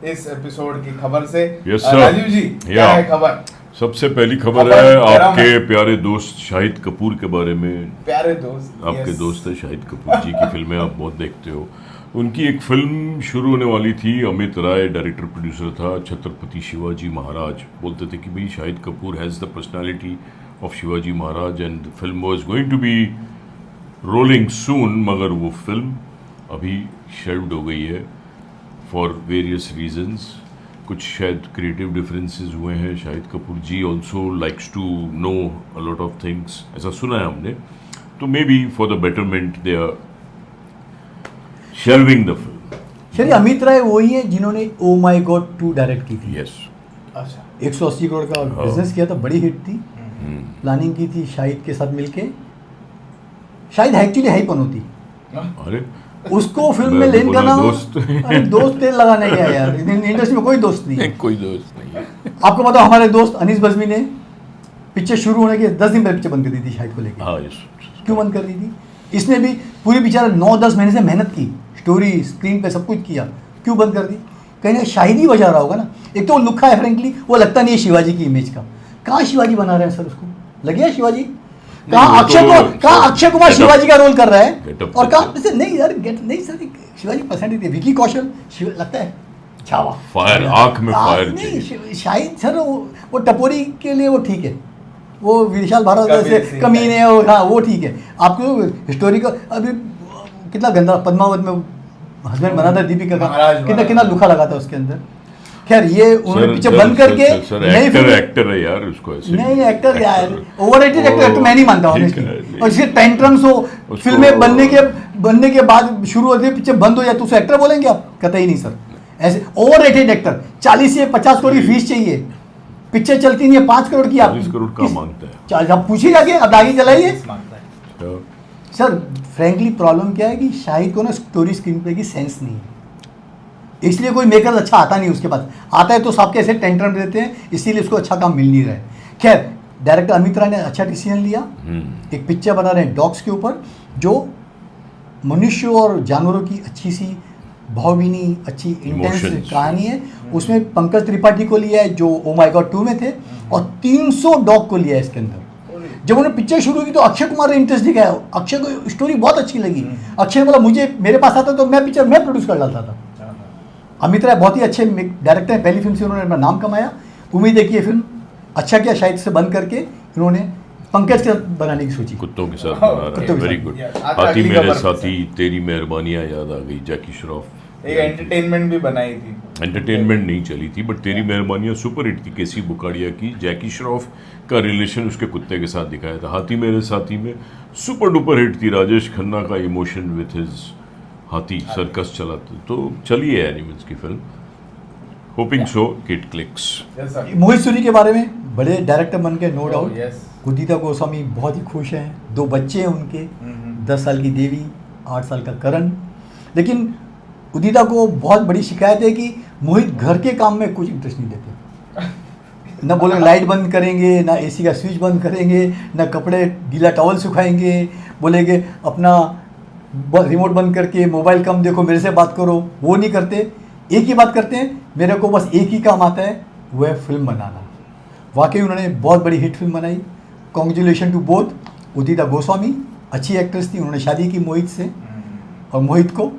इस एपिसोड की खबर से। Yes, sir. राजीव जी, क्या है खबर? सबसे पहली खबर है आपके प्यारे दोस्त शाहिद कपूर के बारे में। प्यारे दोस्त, आपके दोस्त है शाहिद कपूर जी की फिल्में आप बहुत देखते हो। उनकी एक फिल्म शुरू होने वाली थी, अमित राय डायरेक्टर प्रोड्यूसर था, छत्रपति शिवाजी महाराज। बोलते थे कि भाई Shahid Kapoor has the personality of Shivaji Maharaj and the film was going to be rolling soon, मगर वो फिल्म अभी शेल्व्ड हो गई है फॉर वेरियस रीजंस। कुछ शायद क्रिएटिव डिफरेंसेस हुए हैं। Shahid Kapoor ji also likes to know a lot of things, ऐसा सुना है हमने। तो maybe for the betterment they are shelving the film. चलिए, अमित राय वही है जिन्होंने ओ माई गॉड 2 डायरेक्ट की थी। यस, अच्छा, 180 करोड़ का बिजनेस किया था, बड़ी हिट थी। प्लानिंग की थी शाहिद के साथ मिलके। शाहिद एक्चुअली है ही पनौती। अरे उसको फिल्म में लेन का नाम दोस्त तेल लगाने गया यार। इंडस्ट्री में कोई दोस्त नहीं है। कोई दोस्त नहीं है। आपको बताओ, हमारे दोस्त अनीस बज़मी ने पिक्चर शुरू होने के 10 दिन पहले पिक्चर बंद कर दी थी शाहिद को लेकर। हाँ, यस। क्यों बंद कर दी थी? इसने भी पूरी बेचारा 9-10 महीने से मेहनत की, स्टोरी स्क्रीन पे सब कुछ किया, क्यों बंद कर दी? कहीं ना शाहिद ही बजा रहा होगा ना। एक तो वो लुक्खा है, फ्रेंकली वो लगता नहीं है शिवाजी की इमेज का। कहाँ शिवाजी बना रहे हैं सर उसको? लगे है शिवाजी? कहाँ अक्षय कुमार शिवाजी का रोल कर रहा है? और कहाँ नहीं यार, नहीं सर, शिवाजी पर्सनैलिटी विकी कौशल लगता है छावा, फायर, आंख में फायर नहीं। शाहिद सर वो टपोरी के लिए वो ठीक है, वो विशाल भारत से कमीने है, हाँ वो ठीक है। आपको हिस्टोरी का अभी कितना गंदा पद्मावत में हस्बैंड बना था दीपिका का, कितना लुखा लगा था उसके अंदर। खैर, ये उन्होंने पीछे बंद करके नई एक्टर है यार, उसको ऐसे नहीं एक्टर यार, ओवररेटेड एक्टर तो मैं नहीं मानता ऑनेस्टली। और इसके टेंट्रम्स हो, फिल्में बनने के बाद शुरू होती है, पीछे बंद हो जाए तो उसे एक्टर बोलेंगे आप? कतई नहीं सर, ऐसे ओवररेटेड एक्टर। 40 से 50 करोड़ की फीस चाहिए, पिक्चर चलती नहीं है 5 करोड़ की। आप 40 करोड़ का मांगता है, आप पूछिए जाके, अब आगे चलाइए सर। फ्रैंकली प्रॉब्लम क्या है कि शाहिद को ना स्टोरी स्क्रीन प्ले की सेंस नहीं है, इसलिए कोई मेकर अच्छा आता नहीं उसके पास। आता है तो सबके ऐसे टेंट्रम देते हैं, इसीलिए उसको अच्छा काम मिल नहीं रहा है। खैर, डायरेक्टर अमित राय ने अच्छा डिसीजन लिया। एक पिक्चर बना रहे हैं डॉग्स के ऊपर, जो मनुष्यों और जानवरों की अच्छी सी भावभीनी, अच्छी इंटेंस कहानी है। उसमें पंकज त्रिपाठी को लिया है जो ओ माई गॉड 2 में थे, और 300 डॉग को लिया है इसके अंदर। जब उन्होंने पिक्चर शुरू की तो अक्षय कुमार ने इंटरेस्ट दिखाया, अक्षय को स्टोरी बहुत अच्छी लगी। अक्षय ने बोला मेरे पास आता तो मैं पिक्चर मैं प्रोड्यूस कर डालता था। अमित राय बहुत ही अच्छे डायरेक्टर हैं, पहली फिल्म से उन्होंने अपना नाम कमाया। उम्मीद है कि ये फिल्म अच्छा किया शाहिद से बंद करके इन्होंने पंकज के साथ बनाने की सोची। कुत्तों के साथ बना रहा है, वेरी गुड। हाथी मेरे साथी, तेरी मेहरबानियां याद आ गई, जैकी श्रॉफ। एक एंटरटेनमेंट भी बनाई थी, एंटरटेनमेंट नहीं चली थी, बट तेरी मेहरबानियां सुपर हिट थी केसी बुकाड़िया की। जैकी श्रॉफ का रिलेशन उसके कुत्ते के साथ दिखाया था। हाथी मेरे साथी में सुपर डुपर हिट थी, राजेश खन्ना का इमोशन विथ हिज हाथी सर्कस चलाते। तो चलिए एनिमल्स की फिल्म, hoping so kit clicks. Mohit Suri के बारे में बड़े डायरेक्टर बन के, नो डाउट। उदिता गोस्वामी बहुत ही खुश हैं, 2 बच्चे हैं उनके, 10 साल की देवी, 8 साल का करण। लेकिन उदिता को बहुत बड़ी शिकायत है कि मोहित घर के काम में कुछ इंटरेस्ट नहीं देते। ना बोले लाइट बंद करेंगे, ना एसी का स्विच बंद करेंगे, ना कपड़े गीला टॉवल सुखाएंगे, बोलेंगे अपना रिमोट बंद करके मोबाइल कम देखो, मेरे से बात करो, वो नहीं करते। एक ही बात करते हैं, मेरे को बस एक ही काम आता है, वो है फिल्म बनाना। वाकई उन्होंने बहुत बड़ी हिट फिल्म बनाई। Congratulation to both. Udita Goswami अच्छी एक्ट्रेस थी, उन्होंने शादी की मोहित से, और मोहित को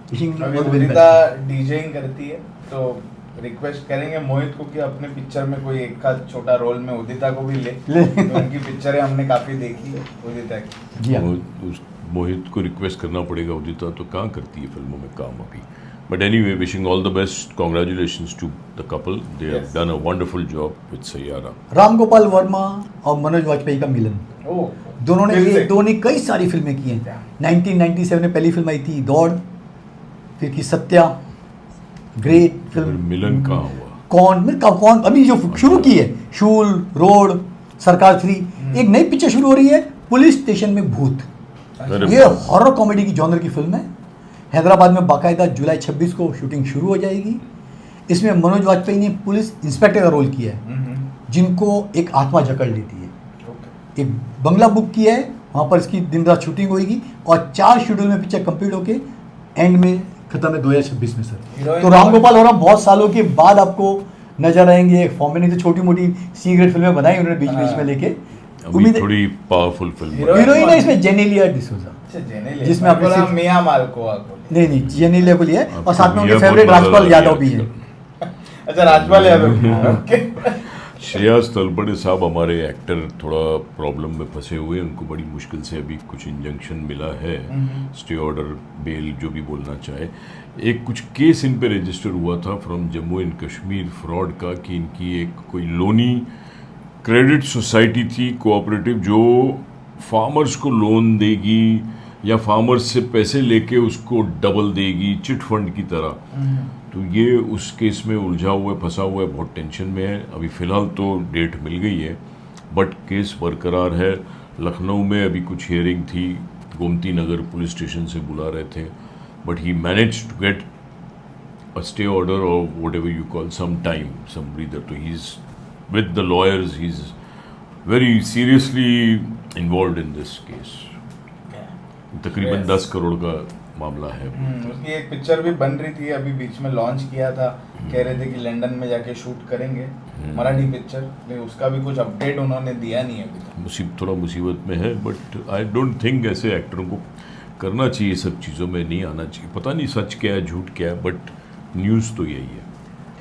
उदिता डीजेइंग करती है, तो रिक्वेस्ट करेंगे मोहित को कि अपने पिक्चर में कोई एक का छोटा रोल में उदिता को भी ले। तो उनकी पिक्चरें हमने काफ़ी देखी है उदिता की। मोहित को रिक्वेस्ट करना पड़ेगा, उदिता तो कहाँ करती है फिल्मों में काम अभी। But anyway, wishing all the best, congratulations to the couple, they have done a wonderful job with Saiyaara. Ram Gopal Varma और मनोज वाजपेयी का मिलन, दोनों ने कई सारी फिल्में की हैं। 1997 में पहली फिल्म आई थी दौड़, फिर की सत्या, ग्रेट फिल्म। मिलन कहाँ हुआ? कौन अभी जो शुरू की है, शूल, रोड, सरकार 3। एक नई पिक्चर शुरू हो रही है, पुलिस स्टेशन में भूत। ये हॉरर कॉमेडी की जॉनर की फिल्म है। हैदराबाद में बाकायदा जुलाई 26 को शूटिंग शुरू हो जाएगी। इसमें मनोज वाजपेयी ने पुलिस इंस्पेक्टर का रोल किया है, जिनको एक आत्मा जकड़ लेती है। एक बंगला बुक किया है, वहाँ पर इसकी दिन रात शूटिंग होगी, और 4 शेड्यूल में पिक्चर कंप्लीट होके एंड में खत्म है 2026 में सर। Heroine तो राम गोपाल वर्मा बहुत सालों के बाद आपको नजर आएंगे एक फॉर्म में, नहीं तो छोटी मोटी सी ग्रेड फिल्में बनाई उन्होंने बीच बीच में लेके। अभी थोड़ी पावरफुल फिल्म Heroine- हीरोइन है इसमें जेनेलिया डिसूजा, अच्छा जेनेलिया, जिसमें आपने बोला सिर्फ- मियां मालकोवा को। नहीं जेनेलिया को लिया है, और साथ में उनके ये फेवरेट बहुत राजपाल बड़ा यादव भी है। अच्छा राजपाल यादव, ओके। श्रेयस तलपड़े साहब हमारे एक्टर थोड़ा प्रॉब्लम में फंसे हुए हैं, उनको बड़ी मुश्किल से अभी कुछ इंजंक्शन मिला है, स्टे ऑर्डर, बेल, जो भी बोलना चाहे। एक कुछ केस इन पे रजिस्टर हुआ था from Jammu and Kashmir fraud का, कि इनकी एक कोई लोनी क्रेडिट सोसाइटी थी कोऑपरेटिव, जो फार्मर्स को लोन देगी या फार्मर्स से पैसे लेके उसको डबल देगी, चिट फंड की तरह। तो ये उस केस में उलझा हुआ है, फंसा हुआ है, बहुत टेंशन में है। अभी फ़िलहाल तो डेट मिल गई है बट केस बरकरार है। लखनऊ में अभी कुछ हियरिंग थी, गोमती नगर पुलिस स्टेशन से बुला रहे थे, but he manage to get a stay order or whatever you call, some time, some breather. So he's with the lawyers, he's very seriously involved in this case. तकरीबन 10 करोड़ का मामला है। उसकी एक पिक्चर भी बन रही थी, अभी बीच में लॉन्च किया था, कह रहे थे कि लंदन में जाके शूट करेंगे मराठी पिक्चर, लेकिन उसका भी कुछ अपडेट उन्होंने दिया नहीं है अभी तक। थोड़ा मुसीबत में है, बट आई डोंट थिंक ऐसे एक्टरों को करना चाहिए, सब चीज़ों में नहीं आना चाहिए। पता नहीं सच क्या है झूठ क्या है, बट न्यूज़ तो यही है।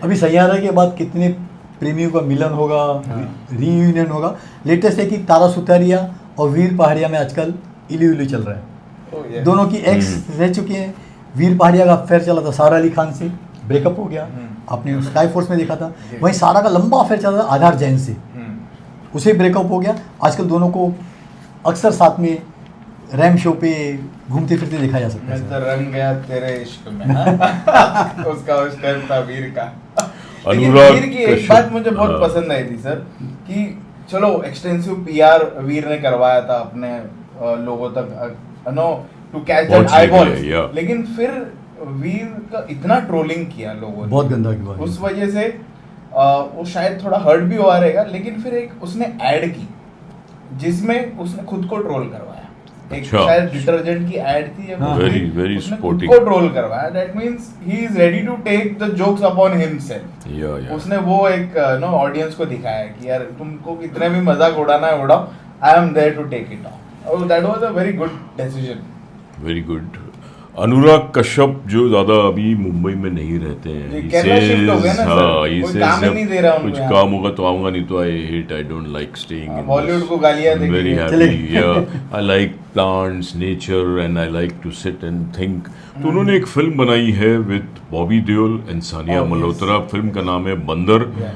अभी सैयारा के बाद कितने प्रेमियों का मिलन होगा, रीयूनियन होगा। लेटेस्ट है कि तारा सुतारिया और वीर पहाड़िया में आजकल इली उली चल रहा है। Oh, yes. दोनों की एक्स रह चुके हैं। वीर पहाड़िया का अफेयर चला था सारा अली खान से, ब्रेकअप हो गया, आपने स्काई फोर्स में देखा था। वहीं सारा का लंबा अफेयर चला था आधार जैन से, उसे ब्रेकअप हो गया। आजकल दोनों को अक्सर साथ में रैम शो पे घूमते फिरते देखा जा सकता मैं है। तो रंग गया तेरे इश्क में, हाँ? उसका उस टाइम था वीर का। लेकिन अनुराग वीर की एक कश्यप, बात मुझे बहुत हाँ। पसंद आई थी सर, कि चलो एक्सटेंसिव पीआर वीर ने करवाया था अपने लोगों तक, नो टू कैच दैट पहुंचने के आईबॉल, लिए, yeah. लेकिन फिर वीर का इतना ट्रोलिंग किया लोगों ने, बहुत गंदा किया उस वजह से वो शायद थोड़ा हर्ट भी हुआ रहेगा। लेकिन फिर एक उसने ऐड की जिसमें उसने खुद को ट्रोल करवाया, एक अच्छा। शायद डिटर्जेंट की ऐड थी, या हाँ। कुछ Very, थी, very उसने sporting. खुद को ट्रोल करवाया। That means he is ready to take the jokes upon himself. या उसने वो एक नो ऑडियंस को दिखाया कि यार तुमको कितने भी मजाक उड़ाना है उड़ाओ, I am there to take it on. और that was a very good decision. Very good. Anurag Kashyap जो ज़्यादा अभी मुंबई में नहीं रहते हैं, जी, he केरला शिफ्ट हो गए says, ना सर, हाँ, he कोई says काम ही जब नहीं दे रहा उनको कुछ यहाँ। काम होगा तो आऊँगा, नहीं तो I don't like staying in Bollywood को गालियाँ देके वेरी चले हैप्पी, या I like plants, nature, and I like to sit and think. तो उन्होंने एक फिल्म बनाई है with Bobby Deol and Sanya Oh, yes. Malhotra. Film का नाम है Bandar, Yeah.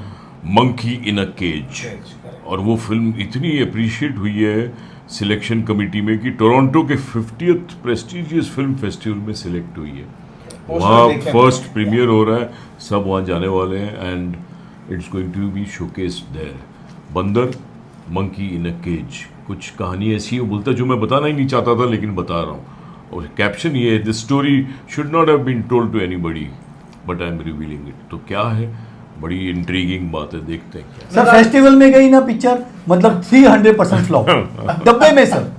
Monkey in a cage. और वो फिल्म इतनी अप्रिशिएट हुई है सिलेक्शन कमेटी में कि टोरंटो के 50th प्रेस्टिजियस फिल्म फेस्टिवल में सिलेक्ट हुई है। वहाँ देखे फर्स्ट प्रीमियर हो रहा है, सब वहाँ जाने वाले हैं, and it's going to be showcased there. Bandar, monkey in a cage, कुछ कहानी ऐसी है, बोलता जो मैं बताना ही नहीं चाहता था लेकिन बता रहा हूँ। और कैप्शन ये है, this story should not have been told to anybody but I am revealing it. तो क्या है, बड़ी इंट्रीगिंग बात है, देखते हैं क्या। सर फेस्टिवल में गई ना पिक्चर, मतलब 300% फ्लॉप डब्बे में सर।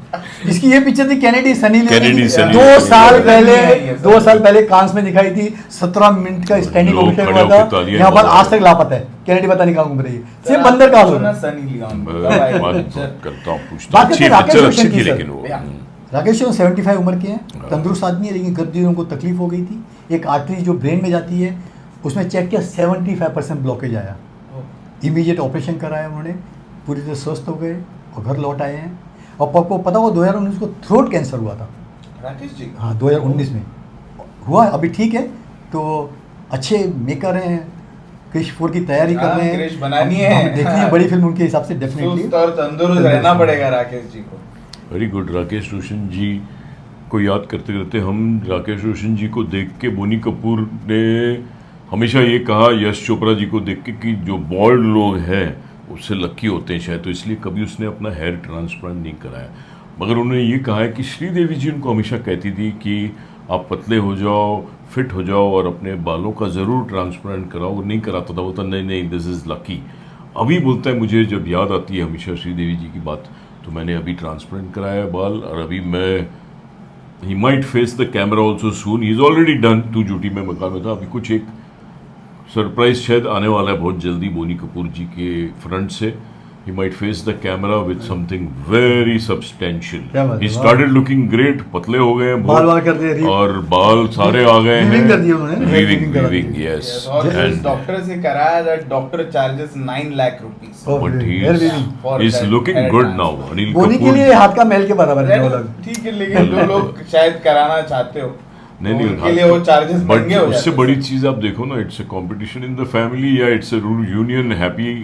इसकी ये पिक्चर थी Kennedy Sunny Kennedy Leone, Sunny 2 साल लियोनी। पहले 2 साल पहले कांस में दिखाई थी, 17 मिनट का स्टैंडिंग लोग ओवेशन खड़े हुआ होके था। तालियां यहाँ पर बजा आज तक लापता है, कैनेडी पता नहीं कहाँ घूम रही है। सिर्फ बंदर का हाल हो रहा है। सनी लियोन बात करता हूँ, पूछता बात हूँ। करते अच्छी हैं राकेश पिक्चर रोशन अच्छी की थी सर। लेकिन वो राकेश रोशन 75 उम्र के हैं, तंदुरुस्त आदमी है, लेकिन गर्भ उनको तकलीफ हो गई थी। एक आर्टरी जो ब्रेन में जाती है, उसमें चेक किया 75% ब्लॉकेज आया। इमीडिएट ऑपरेशन कराया उन्होंने, पूरी तरह स्वस्थ हो गए और घर लौट आए हैं। और आपको पता हो 2019 को थ्रोट कैंसर हुआ था। राकेश जी, हाँ 2019 में हुआ, अभी ठीक है। तो अच्छे मेकर हैं, क्रिश 4 की तैयारी कर हाँ, रहे हैं। क्रिश बनानी है। हम देखनी है बड़ी फिल्म उनके हिसाब से डेफिनेटली। सुस्त और तंदुरुस्त रहना पड़ेगा राकेश जी को। Very good. राकेश रोशन जी को याद करते करते हम राकेश रोशन जी को देख के, बोनी कपूर ने हमेशा ये कहा यश चोपड़ा जी को देख के कि जो बॉल्ड लोग हैं उससे लकी होते हैं शायद, तो इसलिए कभी उसने अपना हेयर ट्रांसप्लांट नहीं कराया। मगर उन्होंने ये कहा है कि श्रीदेवी जी उनको हमेशा कहती थी कि आप पतले हो जाओ, फिट हो जाओ और अपने बालों का ज़रूर ट्रांसप्लांट कराओ। वो नहीं कराता था, बोलता नहीं दिस इज़ लकी। अभी बोलता है मुझे जब याद आती है हमेशा श्रीदेवी जी की बात, तो मैंने अभी ट्रांसप्लांट कराया है बाल, और अभी मैं he might face the camera also soon. He's already done तू झूठी मैं मकान में था. अभी कुछ एक सरप्राइज शायद आने वाला है बहुत जल्दी बोनी कपूर जी के फ्रंट से. He might face the camera with something very substantial. क्या बात है, He started looking great. पतले हो गए हैं बाल बहुत कर दिए, और बाल सारे आ गए हैं. Weaving कर दिए उन्होंने, Weaving, weaving करा दी. weaving, yes. और जिस And डॉक्टर से कराया that doctor charges 9 lakh rupees. Oh, but he hair is weaving. For he's that looking hair good transplant. now. Anil बोनी के Kapoor. लिए हाथ का महल के बराबर है वो लोग. ठीक है, लेकिन जो लोग शायद कराना चाहते हो नहीं नहीं उनके लिए वो चार्जेस बट महंगे हो जाते उससे हैं. बड़ी चीज आप देखो ना, it's a competition in the family या it's a union, happy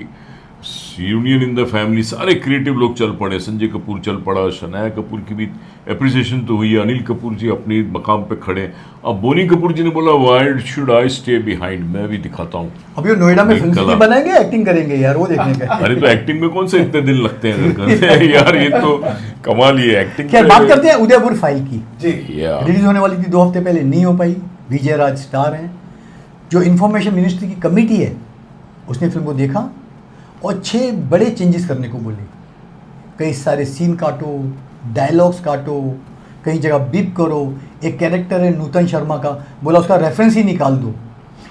union in the family. सारे क्रिएटिव लोग चल पड़े. संजय कपूर चल पड़ा, शनाया कपूर की भी एप्रिसिएशन तो हुई. अनिल कपूर जी अपनी मकाम पे खड़े. अब बोनी कपूर जी ने बोला why should I stay behind, मैं भी दिखाता हूँ. अभी वो नोएडा में एक फिल्म कला. सिटी बनाएंगे, एक्टिंग करेंगे यार, वो देखने का. अरे तो एक्टिंग में कौन से इतने दिन लगते हैं करते हैं यार, ये तो कमाल ही है एक्टिंग. खैर बात करते हैं उदयपुर फाइल की. जी. या रिलीज होने वाली थी 2 हफ्ते पहले, नहीं हो पाई. विजय राज स्टार हैं. जो इंफॉर्मेशन मिनिस्ट्री की कमेटी है उसने फिल्म को देखा और 6 बड़े चेंजेस करने को बोले. कई सारे सीन काटो, डायलॉग्स काटो, कई जगह बीप करो. एक कैरेक्टर है नूतन शर्मा का, बोला उसका रेफरेंस ही निकाल दो.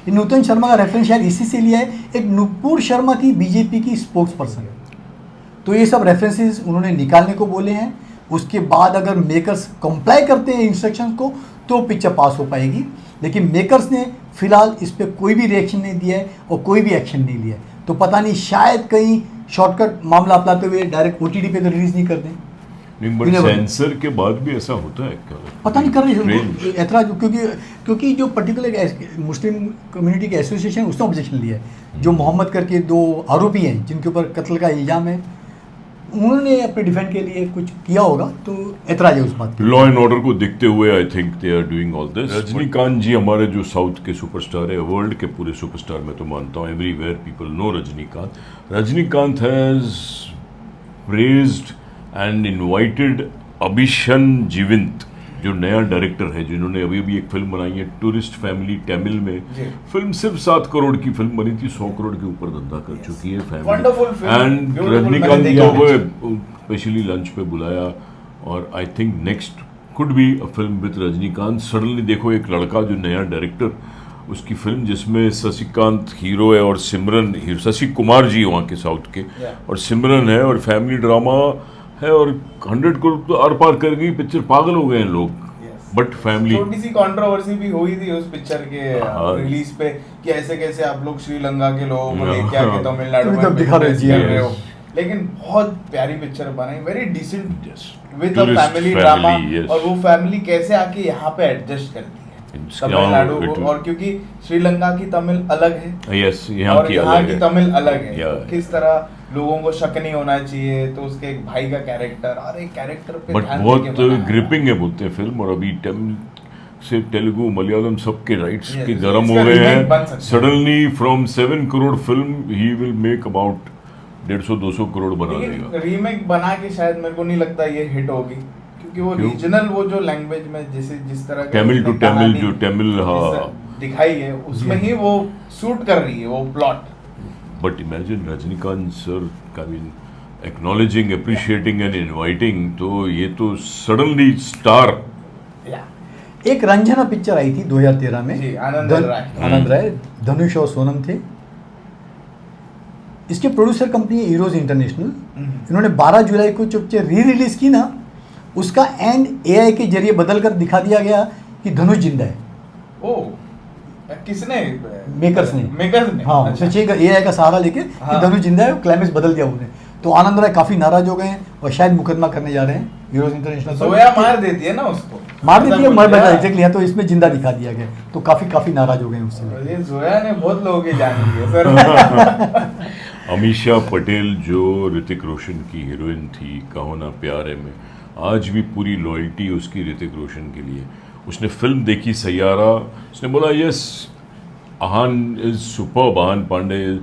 ये नूतन शर्मा का रेफरेंस शायद इसी से लिया है. एक नुपुर शर्मा थी बीजेपी की स्पोक्स पर्सन. तो ये सब रेफरेंसेस उन्होंने निकालने को बोले हैं. उसके बाद अगर मेकर्स कंप्लाई करते हैं इंस्ट्रक्शंस को तो पिक्चर पास हो पाएगी. लेकिन मेकर्स ने फिलहाल इस पर कोई भी रिएक्शन नहीं दिया है और कोई भी एक्शन नहीं लिया है. तो पता नहीं शायद कहीं शॉर्टकट मामला अपनाते हुए डायरेक्ट OTT पे तो रिलीज नहीं कर दें. नहीं बट सेंसर के बाद भी ऐसा होता है क्या? पता नहीं कर रही Strange. ऐतराज, क्योंकि जो पर्टिकुलर मुस्लिम कम्युनिटी के एसोसिएशन है उसने ऑब्जेक्शन लिया है. जो मोहम्मद करके 2 आरोपी हैं जिनके ऊपर कत्ल का इल्ज़ाम है, उन्होंने अपने डिफेंड के लिए कुछ किया होगा, तो ऐतराज है उस बात पे. लॉ एंड ऑर्डर को देखते हुए I think they are doing all this. Rajinikanth ji हमारे जो साउथ के सुपरस्टार है, वर्ल्ड के पूरे सुपरस्टार मैं तो मानता हूँ, everywhere people know Rajinikanth. Rajinikanth has praised and invited Abhishan Jeevinth, जो नया डायरेक्टर है, जिन्होंने अभी अभी एक फिल्म बनाई है टूरिस्ट फैमिली तमिल में. फिल्म सिर्फ 7 करोड़ की फिल्म बनी थी, 100 करोड़ के ऊपर धंधा कर चुकी है Wonderful family. film. And Beautiful. Rajinikanth मैंने को देखा वो स्पेशली लंच पे बुलाया. और I think next could be a film with Rajinikanth. Suddenly देखो एक लड़का जो नया डायरेक्टर, उसकी फिल्म जिसमें शशिकांत हीरो है और सिमरन शशि कुमार जी वहाँ के साउथ के, और सिमरन है, और फैमिली ड्रामा है, और 100 करोड़ तो आर पार कर गई पिक्चर. पागल हो गए हैं लोग. बट फैमिली छोटी सी कंट्रोवर्सी भी हुई थी उस पिक्चर के रिलीज पे कि ऐसे कैसे आप लोग श्रीलंका के लोगों को लेके आके तमिलनाडु तुम तब दिखा रहे business जी, कर रहे हो. yes. लेकिन बहुत प्यारी पिक्चर बनाई, very decent Yes. With a Tourist family drama. family, yes. और वो फैमिली कैसे आके यहाँ पे एडजस्ट करती है It's तमिलनाडु now it को, will- और क्योंकि श्रीलंका की तमिल अलग है यस यहाँ और की यहाँ अलग की है. तमिल अलग है. Yeah. किस तरह लोगों को शक नहीं होना चाहिए. तो उसके एक भाई का कैरेक्टर, अरे कैरेक्टर पे बट ध्यान बहुत देके बनाया है. ग्रिपिंग है बोलते हैं फिल्म. और अभी तमिल से तेलुगु मलयालम सबके राइट्स Yes, के yes, गर्म हो इसका गए remake बन हैं. सकता है. Suddenly from 7 crore film he will make about 150-200 crore बना लेकिन देगा. रीमेक बना के शायद मेरे को नहीं लगता ये हिट होगी, क्योंकि वो क्यों? रीजनल वो जो लैंग्वेज में जिस तरह का तमिल टू उसने तमिल कहानी जो तमिल हाँ. दिखाई है उसमें ही वो सूट कर रही है वो plot. But imagine Rajinikanth sir I mean acknowledging, appreciating and inviting, तो ये तो सडनली स्टार. एक रंजना पिक्चर आई थी 2013 में. जी, आनंद राय. आनंद राय, धनुष और सोनम थे. इसके प्रोड्यूसर कंपनी है हीरोज इंटरनेशनल. इन्होंने 12 जुलाई को जब री रिलीज की ना, उसका एंड AI के जरिए बदल कर दिखा दिया गया कि धनुष जिंदा है. ओ किसने? मेकर्स ने. हाँ, अच्छा. उसने चाहिए AI का सहारा लेके हाँ. कि धनुष जिंदा है, क्लाइमेक्स बदल दिया उन्होंने. तो आनंद राय काफी नाराज हो गए हैं और शायद मुकदमा करने जा रहे हैं हीरोज इंटरनेशनल. जोया मार देती है ना उसको. मार देती है, मर बैठा Yeah. एग्जैक्टली है. तो इसमें जिंदा दिखा दिया गया, तो काफी नाराज हो गए हैं उससे. ये जोया ने बहुत लोगों की जान ली है सर. अमीषा पटेल जो ऋतिक रोशन की हीरोइन थी कहो ना प्यार है में, आज भी पूरी लॉयल्टी उसकी ऋतिक रोशन के लिए. उसने फिल्म देखी सैयारा, उसने बोला yes Ahaan is superb, Ahaan Panday is,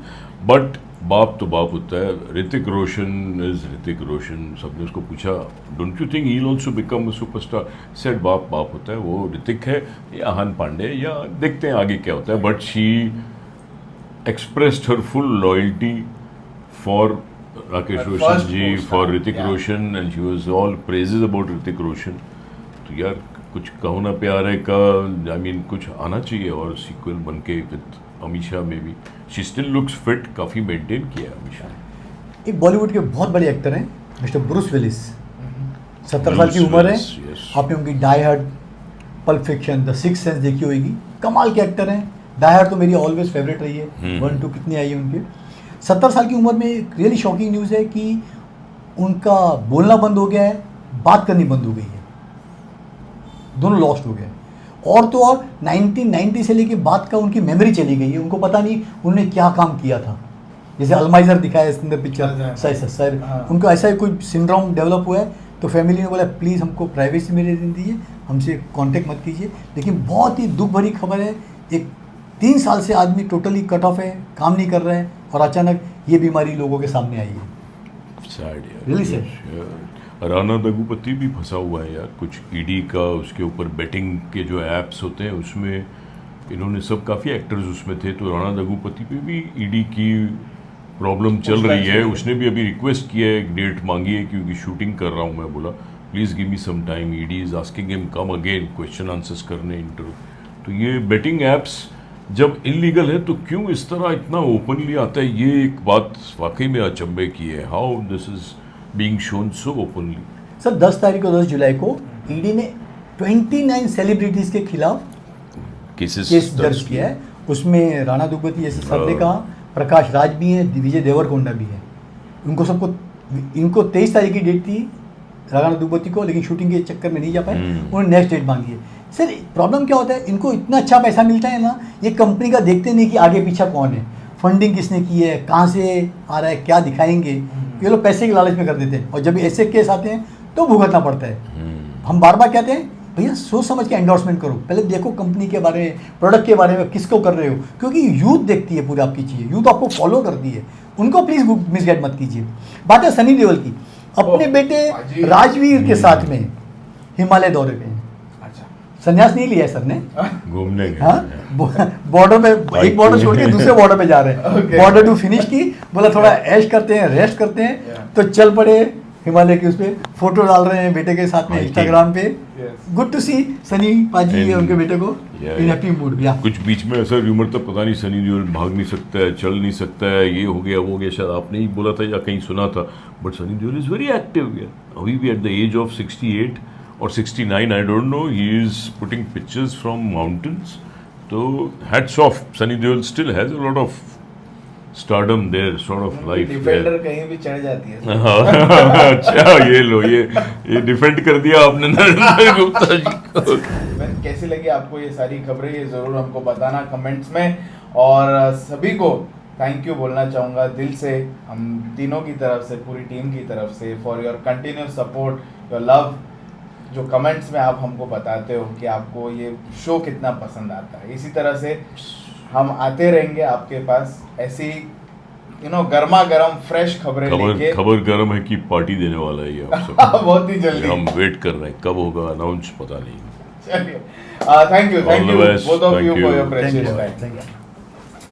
but बाप तो बाप होता है. ऋतिक रोशन इज ऋतिक रोशन. सबने उसको पूछा don't you think he will also become a superstar. Said बाप बाप होता है, वो ऋतिक है या आहान पांडे या देखते हैं आगे क्या होता है. But she expressed her full loyalty for Rakesh Her Roshan first ji, co-star, for Hrithik yeah. Roshan, and she was all praises about Hrithik Roshan. तो यार कुछ कहो ना प्यारे का आई मीन कुछ आना चाहिए और सीक्वल बन के विद अमीषा में भी शी स्टिल लुक्स फिट, काफ़ी मेंटेन किया है अमीषा ने। एक बॉलीवुड के बहुत बड़े एक्टर हैं मिस्टर ब्रूस विलिस, 70 साल की उम्र है। yes. आपने उनकी die hard, pulp fiction, the six sense देखी होगी, कमाल के एक्टर हैं। डाई हार्ड तो मेरी ऑलवेज फेवरेट रही है, 1 2 कितनी आई है उनके। 70 साल की उम्र में एक रियली शॉकिंग न्यूज़ है कि उनका बोलना बंद हो गया है, बात करनी बंद हो गई है, दोनों लॉस्ट हो गए। और तो और 1990 से लेके बाद का उनकी मेमोरी चली गई है, उनको पता नहीं उन्होंने क्या काम किया था। जैसे अलमाइजर दिखाया इसके अंदर पिक्चर, सर उनको ऐसा ही कोई सिंड्रोम डेवलप हुआ है, तो फैमिली ने बोला प्लीज़ हमको प्राइवेसी में रहने दीजिए, हमसे कांटेक्ट मत कीजिए। लेकिन बहुत ही दुख भरी खबर है, एक 3 साल से आदमी टोटली कट ऑफ है, काम नहीं कर रहा है, और अचानक ये बीमारी लोगों के सामने आई है। सैड यार, Really sad. राणा दगुपति भी फंसा हुआ है यार, कुछ ईडी का उसके ऊपर बेटिंग के जो ऐप्स होते हैं उसमें इन्होंने सब काफ़ी एक्टर्स उसमें थे, तो राणा दगुपति पे भी ईडी की प्रॉब्लम चल रही है। उसने भी अभी रिक्वेस्ट किया है, एक डेट मांगी है क्योंकि शूटिंग कर रहा हूँ मैं, बोला please give me some time, ED is asking him come again question answers करने इंटरव्यू। तो ये बेटिंग ऐप्स जब इलीगल है तो क्यों इस तरह इतना ओपनली आता है, ये एक बात वाकई में अचंभे की है, how this is being shown so openly. Sir 10 तारीख को 10 जुलाई को ईडी ने 29 सेलिब्रिटीज के खिलाफ केस दर्ज किया है। उसमें राणा दुग्गती, जैसे सर ने कहा, प्रकाश राज भी है, विजय देवरकोंडा भी है। उनको सबको, इनको 23 तारीख की डेट थी राणा दुग्गती को, लेकिन शूटिंग के चक्कर में नहीं जा पाए, उन्होंने नेक्स्ट डेट मांगी है। सर प्रॉब्लम क्या होता है, इनको इतना अच्छा पैसा मिलता है ना, ये कंपनी का देखते नहीं कि आगे पीछा कौन है, फंडिंग किसने की है, कहाँ से आ रहा है, क्या दिखाएंगे, ये लोग पैसे के लालच में कर देते हैं। और जब ऐसे केस आते हैं तो भुगतना पड़ता है। हम बार बार कहते हैं भैया सोच समझ के एंडोर्समेंट करो, पहले देखो कंपनी के बारे में, प्रोडक्ट के बारे में, किसको कर रहे हो, क्योंकि यूथ देखती है पूरी आपकी चीज़ें, यूथ आपको फॉलो करती है, उनको प्लीज़ मिसगाइड मत कीजिए। बात है सनी देओल की, अपने बेटे राजवीर के साथ में हिमालय दौरे पे, संन्यास नहीं लिया है सर ने, घूमने गए। हाँ, बॉर्डर में एक बॉर्डर छोड़ के दूसरे बॉर्डर पे जा रहे हैं, बॉर्डर टू फिनिश की, बोला थोड़ा ऐश करते हैं, रेस्ट करते हैं, तो चल पड़े हिमालय के उस पे, फोटो डाल रहे हैं बेटे के साथ में इंस्टाग्राम पे। गुड टू सी सनी पाजी उनके बेटे को इन हैप्पी मूड। या कुछ बीच में ऐसा रूमर था, पता नहीं सनी देओल भाग नहीं सकता है, चल नहीं सकता है, ये हो गया वो हो गया, शायद आपने ही बोला था या कहीं सुना था, but Sunny Deol is very active यार, अभी भी at the age of 68 or 69, I don't know, he is putting pictures from mountains. So hats off, Sunny Deol still has a lot of stardom there, sort of life there. Defender कहीं भी चढ़ जाती है। अच्छा ये लो, ये defend कर दिया आपने नरेंद्र गुप्ता जी को। कैसी लगी आपको ये सारी खबरें, ये जरूर हमको बताना कमेंट्स में। और सभी को थैंक यू बोलना चाहूँगा दिल से, हम तीनों की तरफ से, पूरी टीम की तरफ से, for your continuous support, your love, जो कमेंट्स में आप हमको बताते हो कि आपको ये शो कितना पसंद आता है। इसी तरह से हम आते रहेंगे आपके पास, ऐसी गर्मा गर्म फ्रेश खबरें लेके। खबर गर्म है कि पार्टी देने वाला है ये आप सब। बहुत ही जल्दी हम वेट कर रहे हैं, कब होगा अनाउंस पता नहीं। चलिए, thank you both of you for your precious time.